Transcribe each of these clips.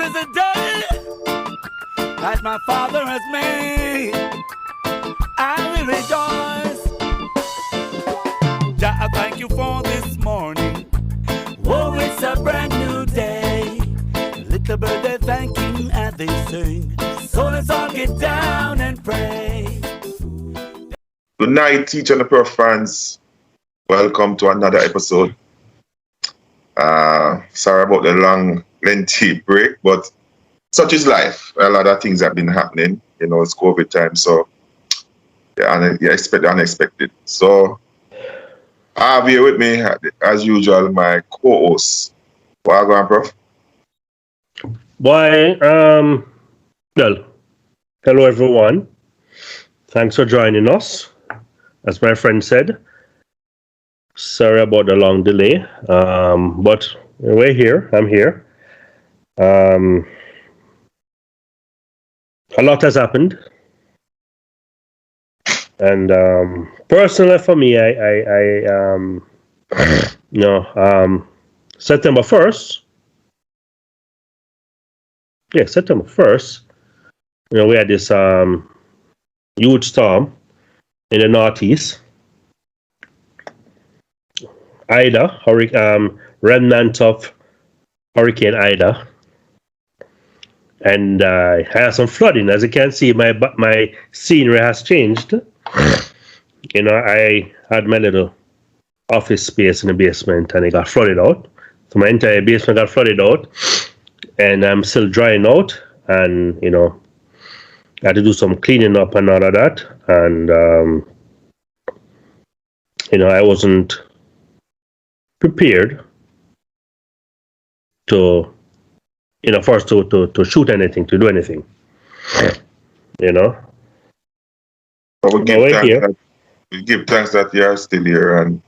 is a day that my Father has made. I will rejoice. Jah, I thank you for this morning. Oh, it's a brand new day. Little bird, they're thanking as they sing. So let's all get down and pray. Good night, teacher and the Prof fans. Welcome to another episode. Sorry about the long, lengthy break, but such is life. A lot of things have been happening. You know, it's COVID time, so you expect the unexpected. So I have here with me, as usual, my co-host. Well, go on, Prof. Well, hello everyone. Thanks for joining us. As my friend said, sorry about the long delay, but we're here. I'm here. A lot has happened, and personally for me, September 1st. Yeah, September 1st. We had this huge storm in the Northeast. Ida, remnant of Hurricane Ida, and I had some flooding. As you can see, my scenery has changed. I had my little office space in the basement, and it got flooded out. So my entire basement got flooded out, and I'm still drying out. And I had to do some cleaning up and all of that. And I wasn't prepared to first to shoot anything, to do anything. But we give thanks that you are still here, and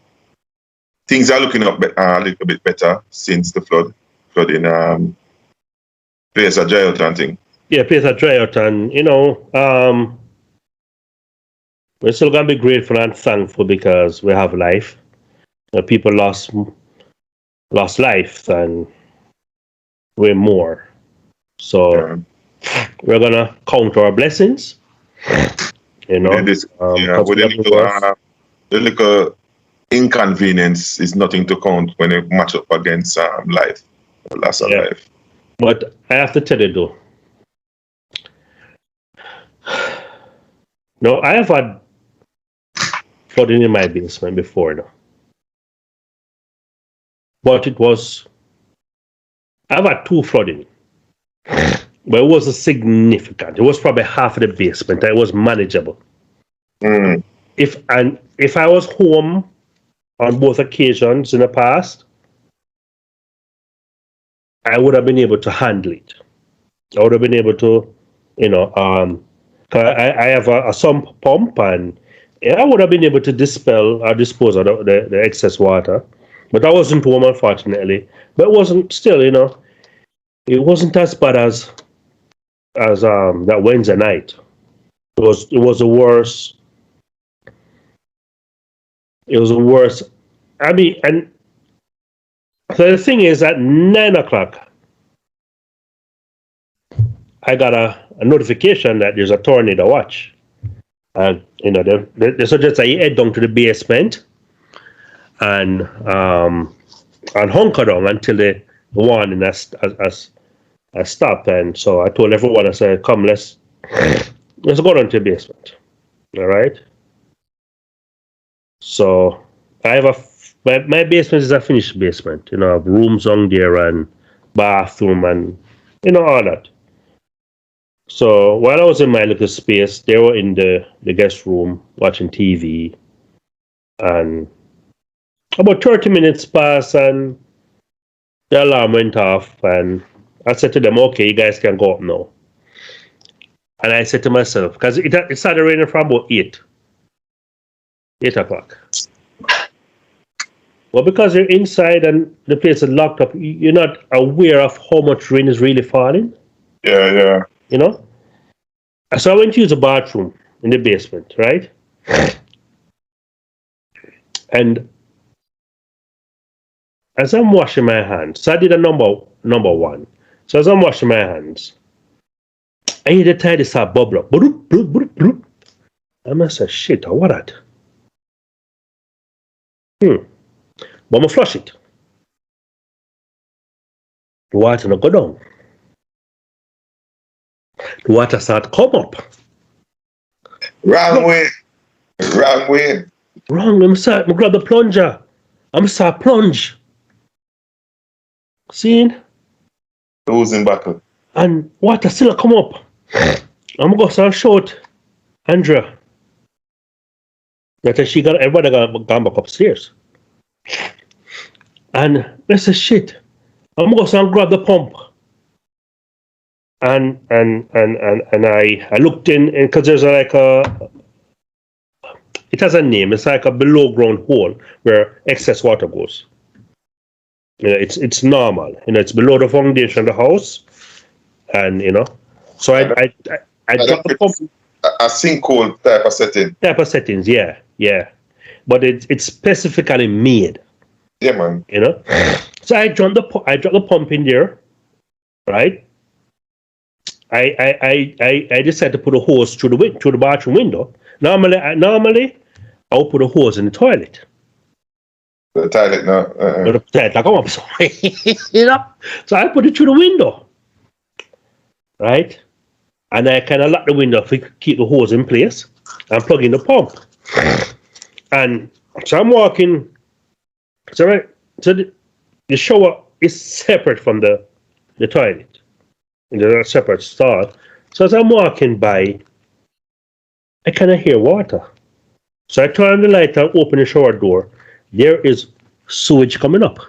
things are looking up a little bit better since the flooding place at dry out and thing. Yeah, place at dry out, and we're still gonna be grateful and thankful because we have life. People lost life, and we're more. So we're gonna count our blessings. The little inconvenience is nothing to count when you match up against life, loss of life. But I have to tell you though, no, I have had flooding in my basement before though. But I've had two flooding. But it wasn't significant. It was probably half of the basement. It was manageable. If I was home on both occasions in the past, I would have been able to handle it. I would have been able to, I have a sump pump, and I would have been able to dispel or dispose of the excess water. But I wasn't home, unfortunately. But it wasn't still, it wasn't as bad as that Wednesday night. It was the worst. It was the worst. I mean, and so the thing is, at 9 o'clock, I got a notification that there's a tornado watch. And, they suggest that you head down to the basement and hunker down until the warning has stopped. And so I told everyone, I said, come, let's go down to the basement. All right? So I have my basement is a finished basement. I have rooms on there and bathroom and all that. So while I was in my little space, they were in the guest room watching TV, and about 30 minutes passed and the alarm went off, and I said to them, okay, you guys can go up now. And I said to myself, because it started raining from about 8 o'clock. Well, because you're inside and the place is locked up, you're not aware of how much rain is really falling. Yeah. So I went to use the bathroom in the basement, right? And as I'm washing my hands, so I did a number one. So as I'm washing my hands, I hear the tide start bubble up. Bloop, bloop, bloop, bloop. I must say, shit, what that? But I flush it. The water not go down. The water start come up. Wrong way. Wrong way. Wrong. I grab the plunger. I'm start plunge. Seeing? Losing battle. And water still come up. I'm going to shout Andrea that she got everybody gone back upstairs. And I said, shit. I'm going to grab the pump. And I looked in because there's like it has a name. It's like a below ground hole where excess water goes. You know, it's normal. You know, it's below the foundation of the house, and you know. So I dropped the pump. A sinkhole type of setting. Type of settings, yeah. But it's specifically made. Yeah, man. You know. So I dropped the pump in there, right? I decided to put a hose through the bathroom window. Normally I'll put a hose in the toilet. The toilet now. But the toilet like I'm sorry. You know? So I put it through the window. Right? And I kind of lock the window to keep the hose in place and plug in the pump. And so I'm walking. So the shower is separate from the toilet. In a separate stall. So as I'm walking by, I kind of hear water. So I turn on the light and open the shower door. There is sewage coming up.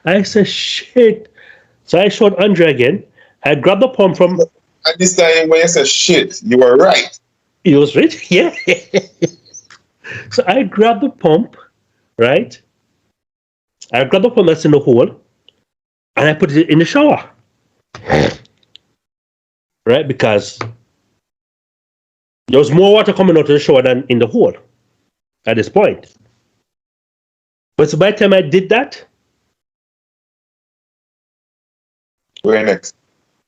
I said, shit. So I showed Andre again. I grabbed the pump from... At this time when you said shit, you were right. He was right, yeah. So I grabbed the pump, right? I grabbed the pump that's in the hole, and I put it in the shower. Right, because there was more water coming out of the shower than in the hole at this point. But so by the time I did that, Where next?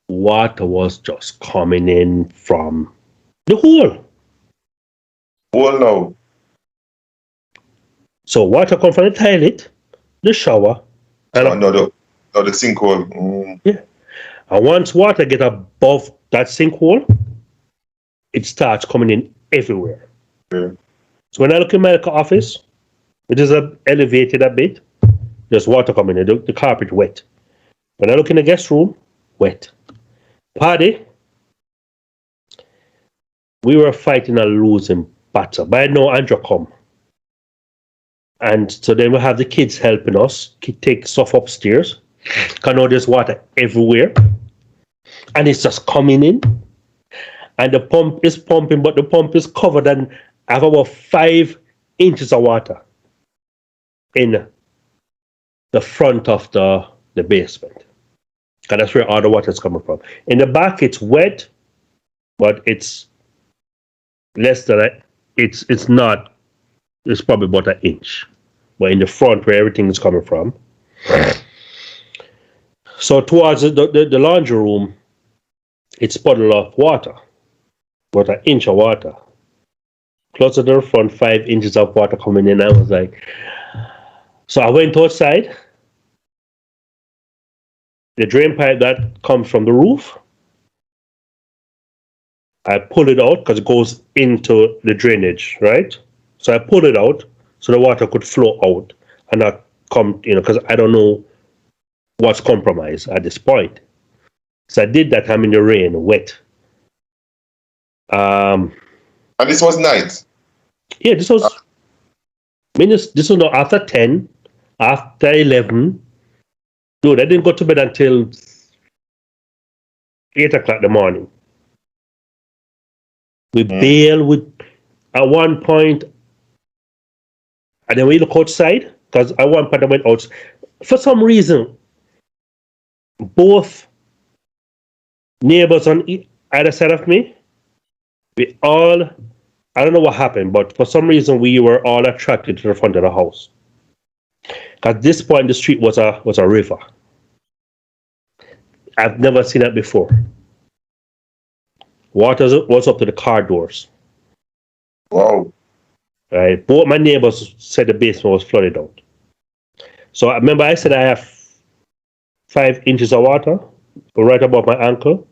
water was just coming in from the hole. Hole now. So water come from the toilet, the shower, and the sinkhole. yeah. And once water get above that sinkhole, it starts coming in everywhere. Yeah. So when I look in my office, it is elevated a bit. There's water coming in. The carpet wet. When I look in the guest room, wet. Party, we were fighting a losing battle. But I know Andrew come. And so then we have the kids helping us take stuff upstairs. Because now there's water everywhere. And it's just coming in. And the pump is pumping, but the pump is covered and have about 5 inches of water in the front of the basement. And that's where all the water is coming from. In the back, it's wet, but it's less than it's probably about an inch. But in the front, where everything is coming from. So towards the laundry room, it's puddle of water, about an inch of water. Closer to the front, 5 inches of water coming in. I was like, so I went outside. The drain pipe that comes from the roof, I pull it out because it goes into the drainage, right? So I pulled it out so the water could flow out and not come, because I don't know what's compromised at this point. So I did that. I'm in the rain, wet. And this was night? Yeah, this was, this was not after 10, after 11. Dude, I didn't go to bed until 8 o'clock in the morning. We bail with, at one point, and then we look outside, because at one point I went out. For some reason, both neighbors on either side of me, we all, I don't know what happened, but for some reason we were all attracted to the front of the house. At this point, the street was a river. I've never seen that before. Water was up to the car doors. Wow. Right? Both my neighbors said the basement was flooded out. So I remember I said I have 5 inches of water right above my ankle.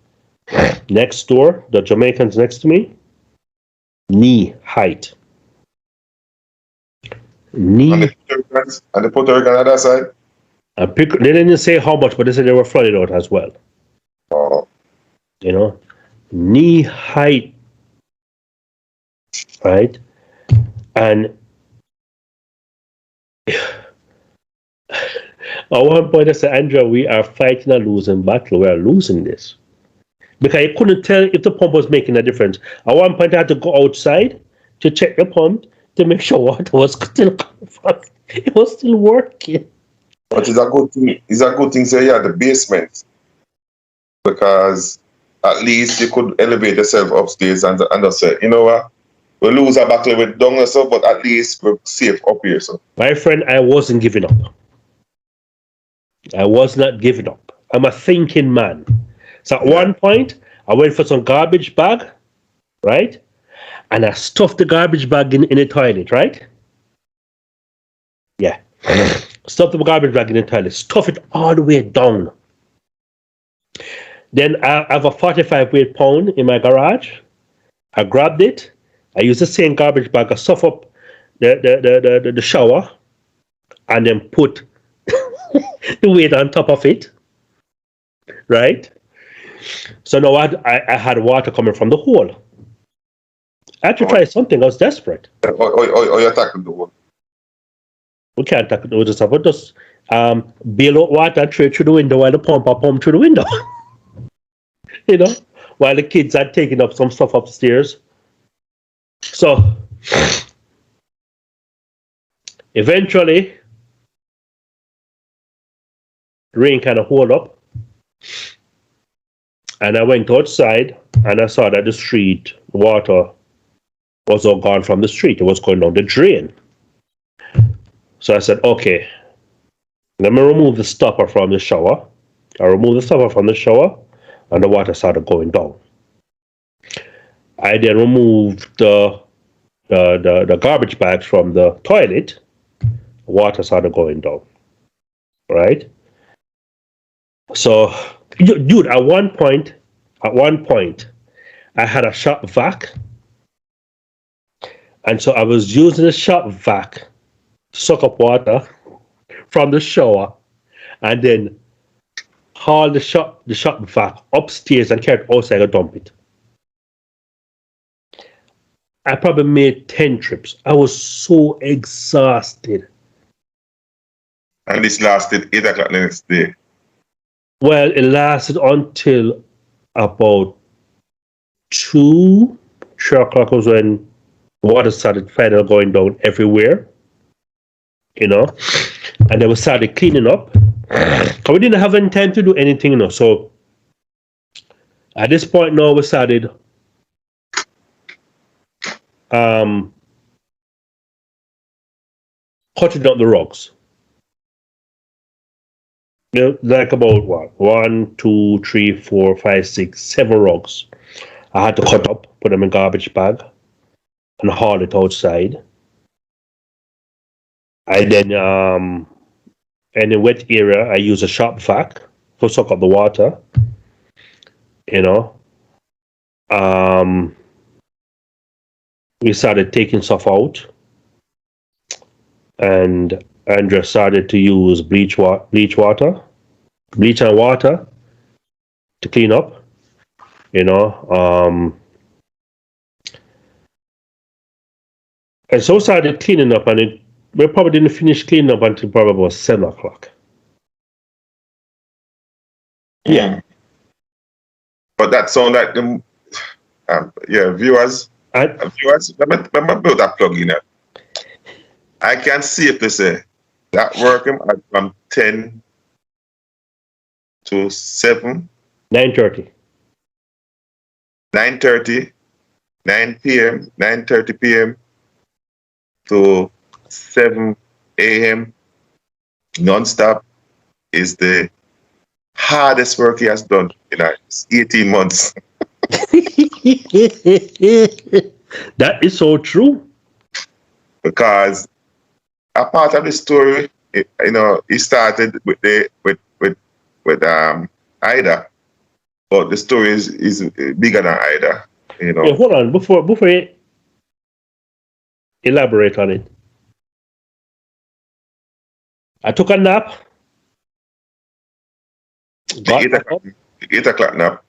Next door, the Jamaicans next to me, knee height. And Knee. the Puerto Rican on that side? They didn't say how much, but they said they were flooded out as well. Oh. You know, knee height, right? And at one point I said, Andrea, we are fighting a losing battle. We are losing this. Because I couldn't tell if the pump was making a difference. At one point I had to go outside to check the pump to make sure water was still coming from. It was still working. But it's a good thing. It's a good thing. Say, yeah, the basement, because at least you could elevate yourself upstairs and just say, you know what, we lose a battle with down or so, but at least we're safe up here. So, My friend, I wasn't giving up. I was not giving up. I'm a thinking man. So at one point, I went for some garbage bag, right? And I stuffed the garbage bag in the toilet, right? Yeah. Stuff the garbage bag in the toilet. Stuff it all the way down. Then I have a 45 weight pound in my garage. I grabbed it. I used the same garbage bag. I stuff up the shower and then put the weight on top of it. Right? So now I had water coming from the hole. I had to try something. I was desperate. or you tackle the one. We can't tackle the stuff. But just bail out water straight through the window while the pump through the window. You know, while the kids are taking up some stuff upstairs. So eventually, the rain kind of hold up, and I went outside and I saw that the street water was all gone from the street. It was going down the drain. So I said, okay, let me remove the stopper from the shower. I removed the stopper from the shower, and the water started going down. I then removed the garbage bags from the toilet. Water started going down. Right? So, dude, at one point, I had a shop vac, and so I was using the shop vac to suck up water from the shower, and then haul the shop vac upstairs and carry it outside and dump it. I probably made 10 trips. I was so exhausted. And this lasted 8 o'clock the next day. Well, it lasted until about 2, 3 o'clock was when water started finally going down everywhere. You know, and then we started cleaning up. We didn't have any time to do anything, you know. So at this point now, we started cutting up the rugs. You know, like about what? 1, 2, 3, 4, 5, 6, 7 rugs. I had to cut up, put them in garbage bag, and haul it outside. I then in the wet area, I use a shop vac to suck up the water. You know, we started taking stuff out, and Andrea started to use bleach and water to clean up. You know, and so started cleaning up, and we probably didn't finish cleaning up until probably about 7 o'clock. Yeah. But that sound like them. Viewers. Viewers, let me build that plug in. I can see if they say that working from 10 to 7. 9:30. 9:30, 9 p.m., 9:30 p.m. to 7 a.m. non-stop is the hardest work he has done in 18 months. That is so true. Because a part of the story, he started with Ida, but the story is bigger than Ida. Yeah, hold on before you elaborate on it. I took a nap. Got back up. 8 o'clock now.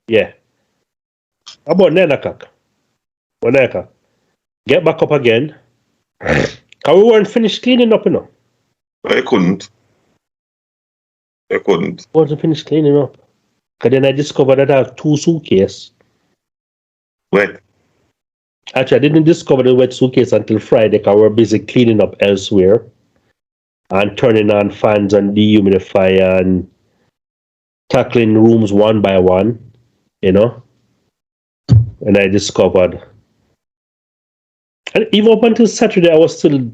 Yeah. About 9 o'clock. 9 o'clock. Get back up again. Because we weren't finished cleaning up, No, I couldn't. Wasn't finished cleaning up. Because then I discovered that I have 2 suitcases. Wait. Actually, I didn't discover the wet suitcase until Friday because we were busy cleaning up elsewhere and turning on fans and dehumidifier and tackling rooms one by one, And I discovered. And even up until Saturday, I was still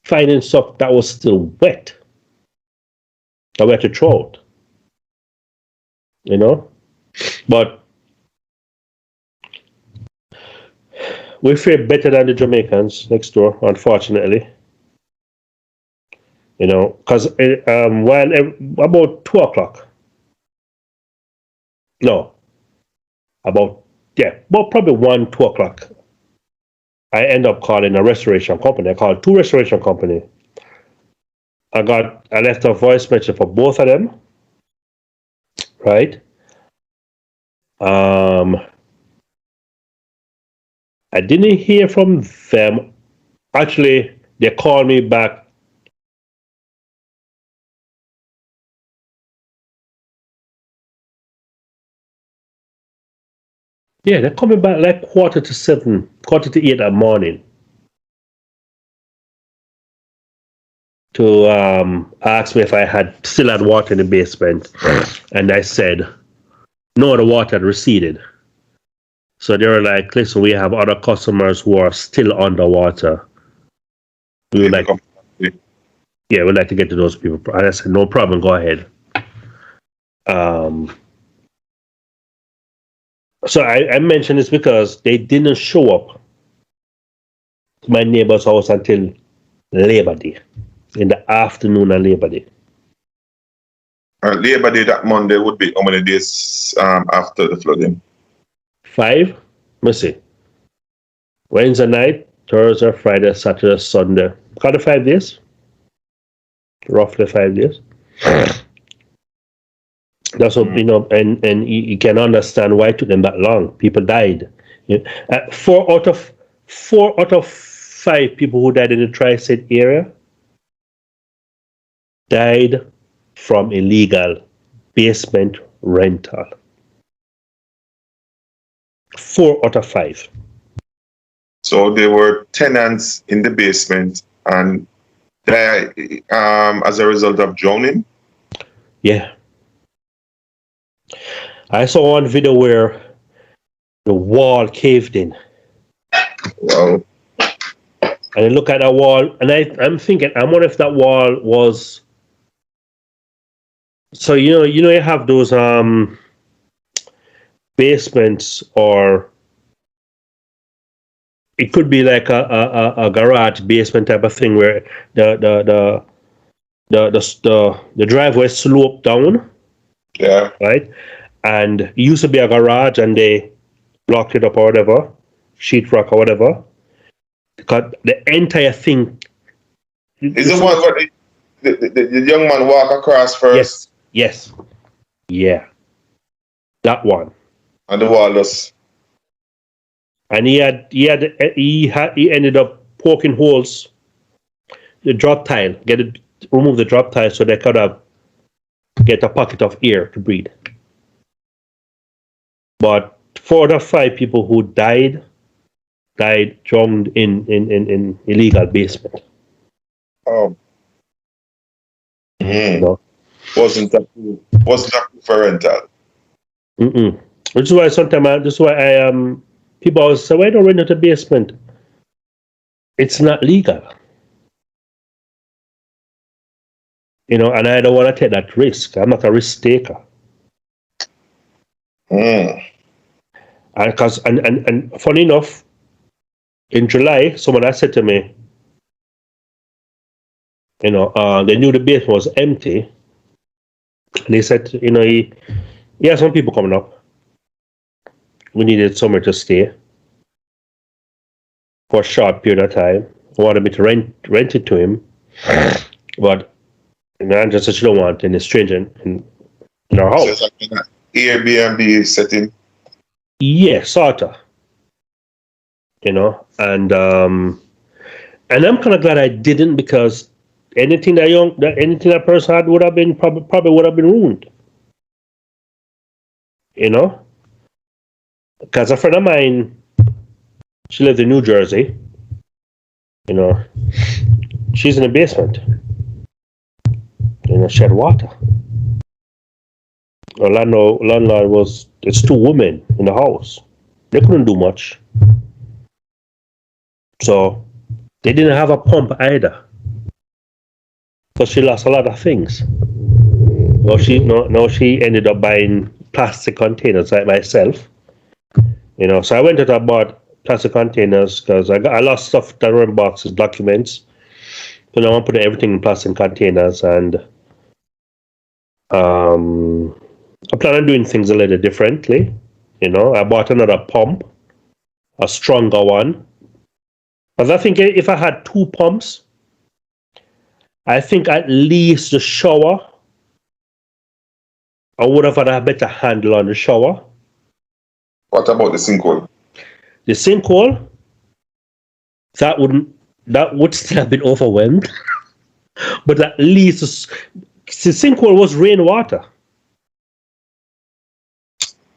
finding stuff that was still wet. I had to throw it. But we fare better than the Jamaicans next door, unfortunately. Because while about 2 o'clock. No. About probably 1, 2 o'clock. I end up calling a restoration company. I called 2 restoration companies. I left a voice message for both of them. Right? I didn't hear from them. Actually, they called me back. Yeah, they're coming back like 7:15, 7:45 in the morning to ask me if I still had water in the basement. And I said, no, the water had receded. So they were like, listen, we have other customers who are still underwater. We'd like to get to those people. And I said, no problem, go ahead. So I mentioned this because they didn't show up to my neighbor's house until Labor Day, in the afternoon of Labor Day. Labor Day that Monday would be how many days after the flooding? 5. Let's see. Wednesday night, Thursday, Friday, Saturday, Sunday. Kind of 5 days. Roughly 5 days. That's what, and you can understand why it took them that long. People died. 4 out of 5 people who died in the tri-state area died from illegal basement rental. 4 out of 5. So there were tenants in the basement and died as a result of drowning? Yeah. I saw one video where the wall caved in. Wow. And I look at that wall, and I'm thinking, I wonder if that wall was. So you have those basements, or it could be like a garage basement type of thing where the driveway sloped down. Yeah. Right, and it used to be a garage, and they blocked it up or whatever, sheetrock or whatever. Because the entire thing. Is the one where the young man walk across first? Yes. Yeah. That one. And the wall just. And he ended up poking holes. The drop tile, remove the drop tile so they could get a pocket of air to breathe. But 4 out of 5 people who died drowned in illegal basement. Oh. No. Wasn't that for rental? Which is why sometimes people always say, why don't rent out a basement? It's not legal. And I don't want to take that risk. I'm not a risk taker. Mm. And funny enough, in July, someone had said to me, they knew the basement was empty, and he said, he had some people coming up. We needed somewhere to stay for a short period of time. He wanted me to rent it to him, but Andrea said she don't want any stranger in our So house. it's like an Airbnb setting. Yeah, sorta. And I'm kind of glad I didn't, because anything that person had would have been probably would have been ruined. Because a friend of mine, she lives in New Jersey. She's in the basement. She had water. The landlord it's two women in the house. They couldn't do much. So they didn't have a pump either. So she lost a lot of things. She ended up buying plastic containers like myself. So I went out and bought plastic containers because I lost stuff that were in boxes, documents. So now I'm putting everything in plastic containers, and I plan on doing things a little differently. I bought another pump, a stronger one. Because I think if I had two pumps, I think at least the shower, I would have had a better handle on the shower. What about the sinkhole? The sinkhole, that would still have been overwhelmed. But at least the sinkhole was rainwater.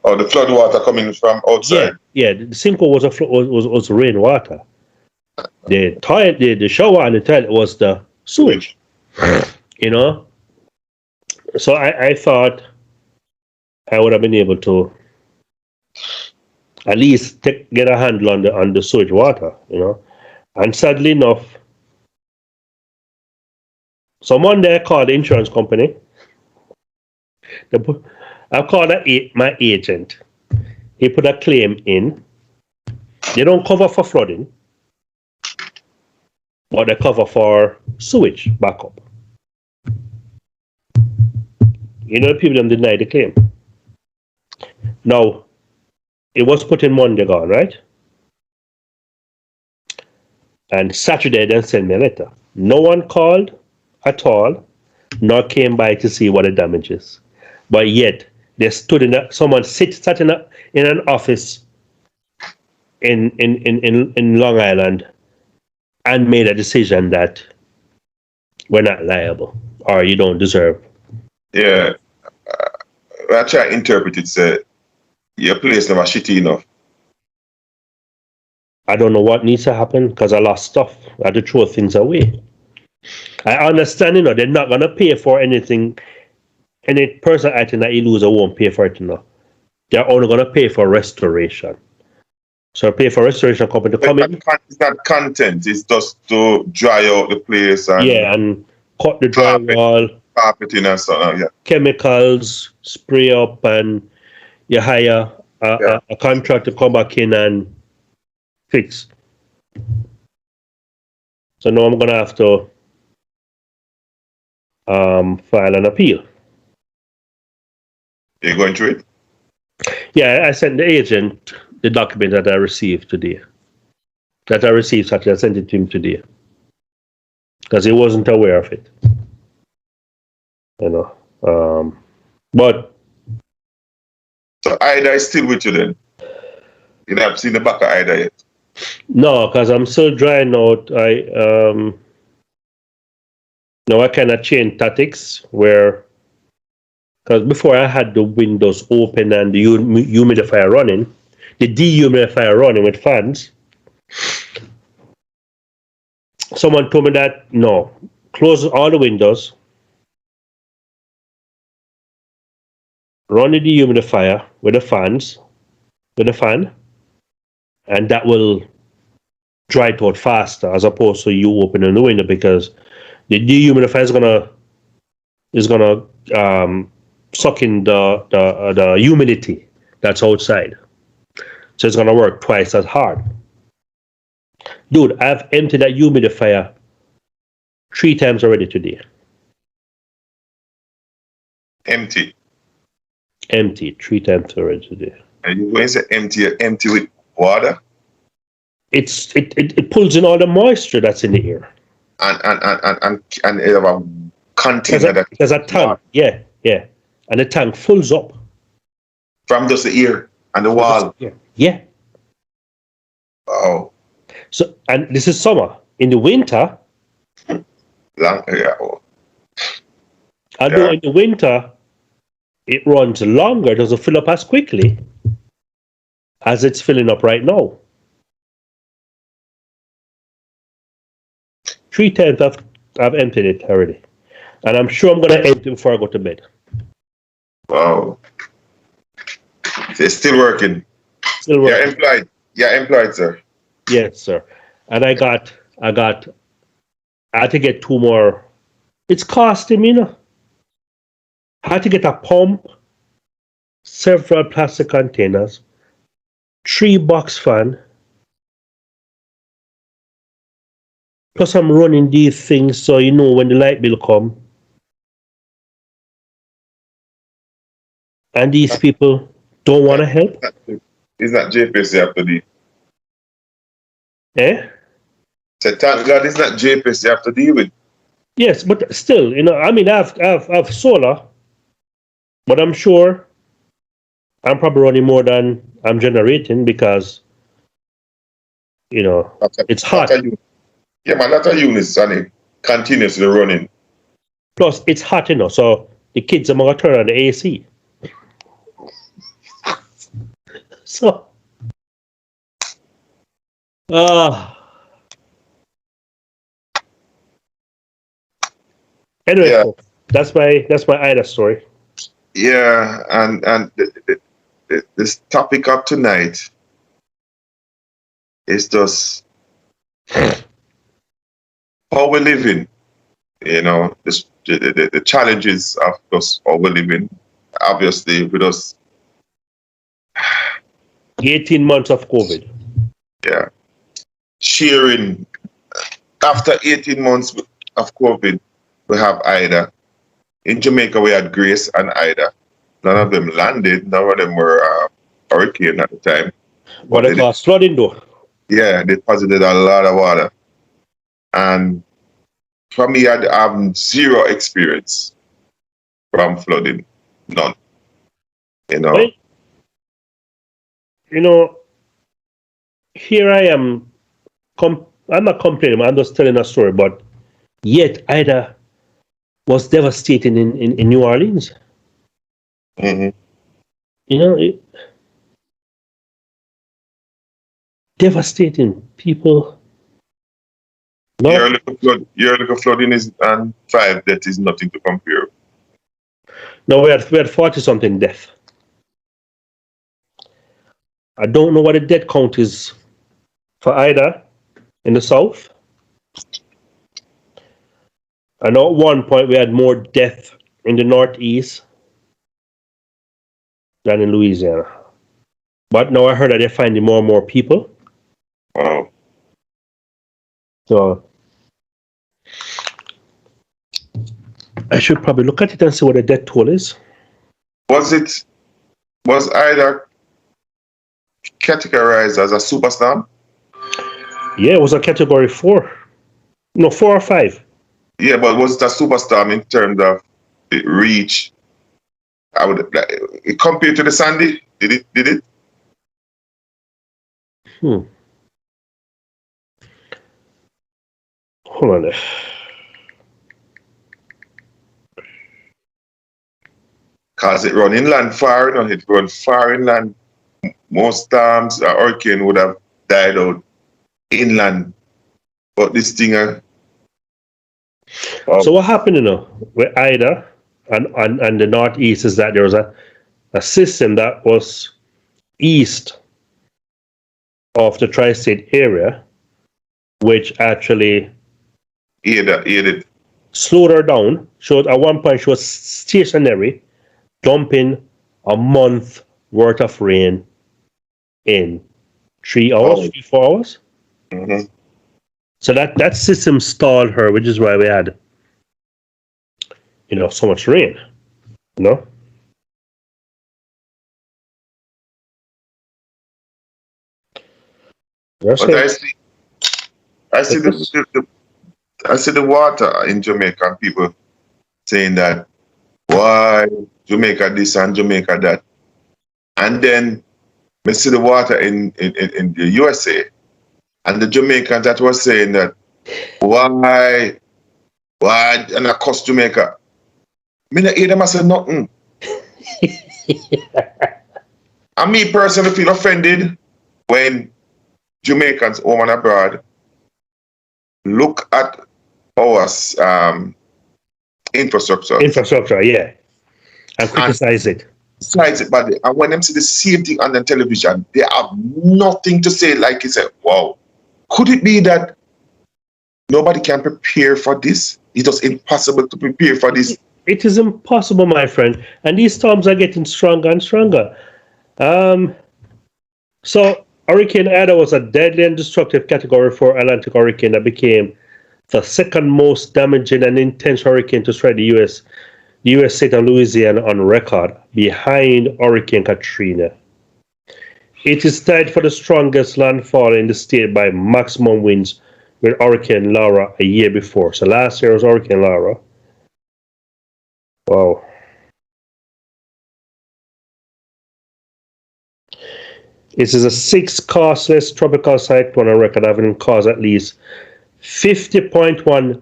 Oh, the flood water coming from outside. Yeah. The sinkhole was rainwater. The toilet, the shower and the toilet was the sewage. So I thought I would have been able to at least get a handle on the sewage water. And sadly enough, someone there called the insurance company. I called my agent. He put a claim in. They don't cover for flooding, but they cover for sewage backup. The people them deny the claim. Now, it was put in Monday gone, right? And Saturday they sent me a letter. No one called at all, nor came by to see what the damage is. But yet, they stood someone sat in an office in Long Island and made a decision that we're not liable, or you don't deserve. Yeah. I try to interpret it, say, your place never shitty enough. I don't know what needs to happen because I lost stuff. I had to throw things away. I understand, they're not going to pay for anything. Any personal item that you lose, I won't pay for it, They're only going to pay for restoration. So pay for restoration company to come in. It's not content. It's just to dry out the place and cut the drywall, carpeting and stuff. Yeah. Chemicals, spray up, and you hire a contractor to come back in and fix. So now I'm gonna have to file an appeal. You're going through it? Yeah, I sent the agent the document that I received today. I sent it to him today. Because he wasn't aware of it. But so Ida is still with you then? You haven't seen the back of Ida yet? No, because I'm still drying out. I cannot change tactics because before I had the windows open and the humidifier running, the dehumidifier running with fans. Someone told me that no, close all the windows, run the dehumidifier with the fan, and that will dry it out faster as opposed to you opening the window, because the dehumidifier is gonna is gonna suck in the humidity that's outside. So it's gonna work twice as hard. Dude, I've emptied that humidifier 3 times already today. Empty. Empty 3 times already today. And you when you say empty with water? It pulls in all the moisture that's in the air. And it have a container There's a tank, yeah. And the tank fills up. From just the air and the wall. Yeah. Oh. So, and this is summer. In the winter, Oh. although in the winter it runs longer, it doesn't fill up as quickly as it's filling up right now. 3 times I've emptied it already. And I'm sure I'm going to empty before I go to bed. Wow. It's still working. Still working. You're employed, sir. Yes, sir. And I had to get 2 more. It's costing me, I had to get a pump, several plastic containers, 3 box fan. Plus I'm running these things so you know when the light bill come. And these people don't want to help. It's not JPS you have to deal. Eh? So thank God it's not JPS you have to deal with. Yes, but still, I mean, I've solar, but I'm sure I'm probably running more than I'm generating because, it's hot. Yeah, man, that units and it continuously running. Plus, it's hot, so the kids are going to turn on the AC. So, anyway, Yeah. that's my Ida story. Yeah, and this topic of tonight is just how we're living. The challenges of just how we're living. Obviously, with us. 18 months of COVID. Yeah. Sharing. After 18 months of COVID, we have Ida. In Jamaica, we had Grace and Ida. None of them landed. None of them were hurricane at the time. What they call flooding, though. Yeah, they deposited a lot of water. And for me, I have zero experience from flooding. None. Well, here I am. I'm not complaining. I'm just telling a story. But yet, Ida was devastating in New Orleans. Mm-hmm. Devastating. People. No. Your little flooding is and 5 deaths is nothing to compare. No, we had 40-something death. I don't know what the death count is for Ida in the south. I know at one point we had more death in the northeast than in Louisiana. But now I heard that they're finding more and more people. Wow. So I should probably look at it and see what the death toll is. Was Ida categorized as a superstorm? Yeah, it was a category 4. No, 4 or 5. Yeah, but was it a superstorm in terms of the reach? Compared to the Sandy, did it? Hold on there. Because it run inland far, it run far inland. Most times a hurricane would have died out inland. But this thing... So what happened, with Ida and the northeast is that there was a system that was east of the tri-state area, which actually aided. slowed her down. Showed at one point she was stationary, dumping a month worth of rain in 3 hours, Oh. 4 hours. Mm-hmm. So that system stalled her, which is why we had, so much rain. You know. That's But it. I see I see the water in Jamaica and people saying that why Jamaica this and Jamaica that. And then we see the water in the USA and the Jamaicans that was saying that why and I cost Jamaica. Me not hear them I say nothing. And me personally feel offended when Jamaicans home and abroad look at our infrastructure. Infrastructure, yeah. And criticize it. Besides it, but and when them see the same thing on the television, they have nothing to say. Like you said, wow, could it be that nobody can prepare for this? It's just impossible to prepare for this. It is impossible, my friend. And these storms are getting stronger and stronger. So Hurricane Ida was a deadly and destructive Category 4 Atlantic hurricane that became the second most damaging and intense hurricane to strike the U.S. state of Louisiana on record, behind Hurricane Katrina. It is tied for the strongest landfall in the state by maximum winds with Hurricane Laura a year before. So last year was Hurricane Laura. Wow. This is a sixth costless tropical cyclone on record, having caused at least 50.1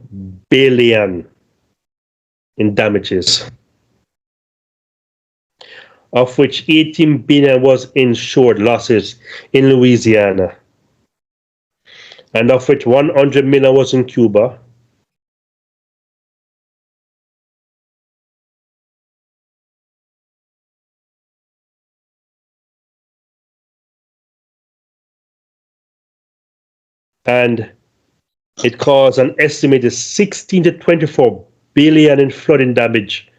billion in damages, of which 18 billion was insured losses in Louisiana, and of which 100 million was in Cuba. And it caused an estimated 16 to 24 billion in flooding damage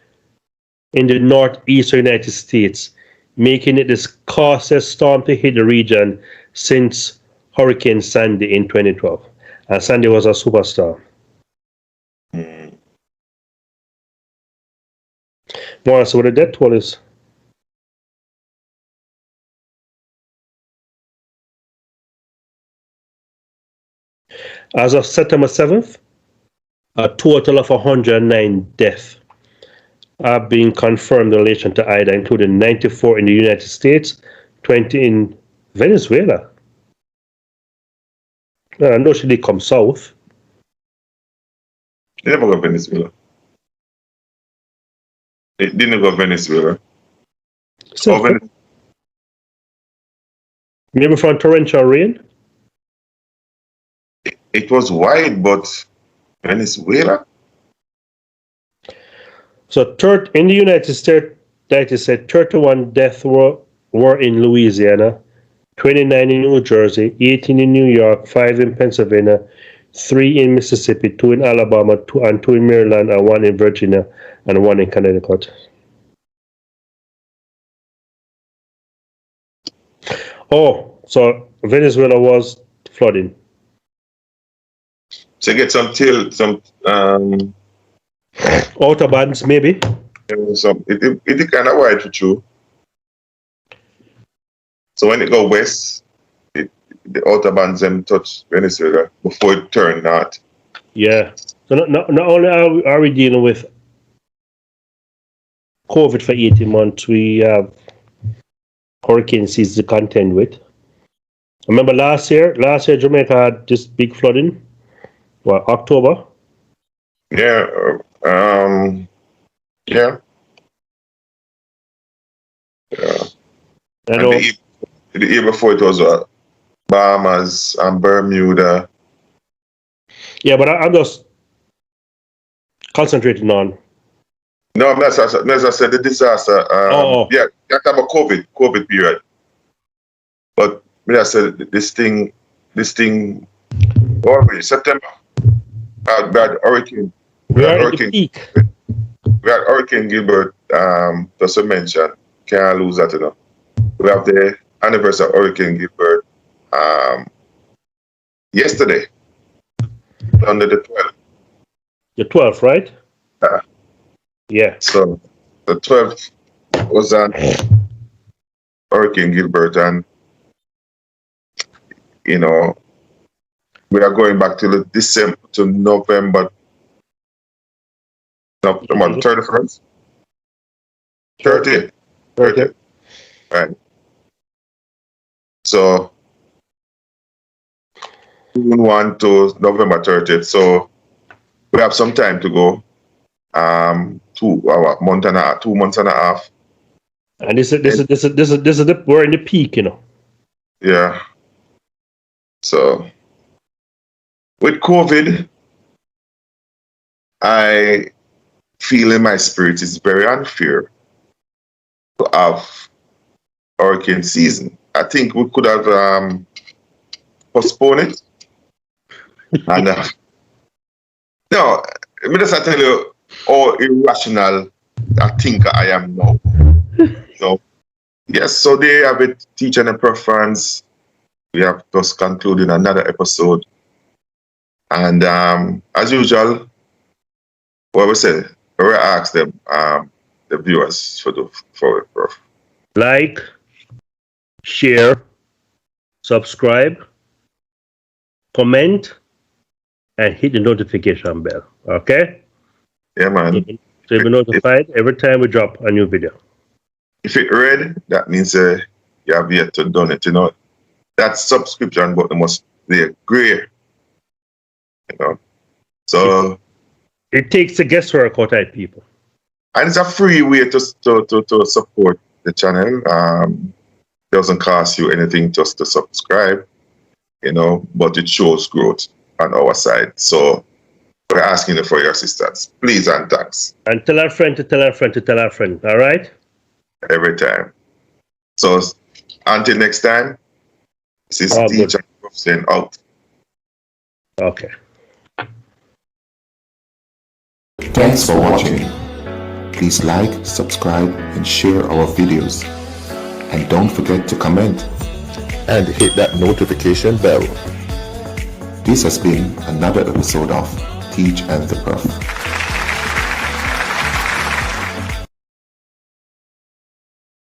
in the northeastern United States, making it the costliest storm to hit the region since Hurricane Sandy in 2012. And Sandy was a superstorm. More so what the death toll is. As of September 7th, a total of 109 deaths are being confirmed in relation to Ida, including 94 in the United States, 20 in Venezuela. I know she did come south. They never go Venezuela. It didn't go Venezuela. So, maybe from torrential rain? It was wide, but Venezuela? So in the United States, 31 deaths were in Louisiana, 29 in New Jersey, 18 in New York, 5 in Pennsylvania, 3 in Mississippi, 2 in Alabama, 2 in Maryland, and 1 in Virginia, and 1 in Connecticut. Oh, so Venezuela was flooding. So get some autobahns maybe. It kind of wide for true. So when it go west, the autobahns them touch Venezuela before it turn north. Yeah. So not only are we dealing with COVID for 18 months, we have hurricane season to contend with. Remember last year Jamaica had this big flooding. What, October? Yeah. Yeah. And the year before it was Bahamas and Bermuda. Yeah, but I'm just concentrating on. No, as I said, the disaster. Yeah, you have to have a COVID period. But I said this thing, September, bad hurricane. We are in the peak. We had Hurricane Gilbert, just to mention, can't lose that, you know. We have the anniversary of Hurricane Gilbert yesterday, on the 12th. The 12th, right? Yeah. So the 12th was Hurricane Gilbert, and you know, we are going back to December to November 31st. 30th. 30th. Right. So June 1 to November 30th. So we have some time to go. 2 months and a half. And this is we're in the peak, you know. Yeah. So with COVID, I feel in my spirit it's very unfair to have hurricane season. I think we could have postponed it. And no, let me just tell you how irrational I think I am now. So yes, so they have it, teacher and Prof fans. We have just concluded another episode. And as usual, what we say, we ask them, the viewers for it, Prof. Like, share, subscribe, comment, and hit the notification bell. Okay? Yeah, man. So you'll be notified every time we drop a new video. If it red, that means you have yet to done it. You know, that subscription button must be gray. You know, so it takes the guesswork out of people. And it's a free way to support the channel. Doesn't cost you anything just to subscribe, you know, but it shows growth on our side. So we're asking you for your assistance, please and thanks. And tell our friend to tell our friend to tell our friend. All right? Every time. So until next time, this is teacher Prof saying out. Okay. Thanks for watching. Please like, subscribe, and share our videos. And don't forget to comment and hit that notification bell. This has been another episode of Teach and the Prof.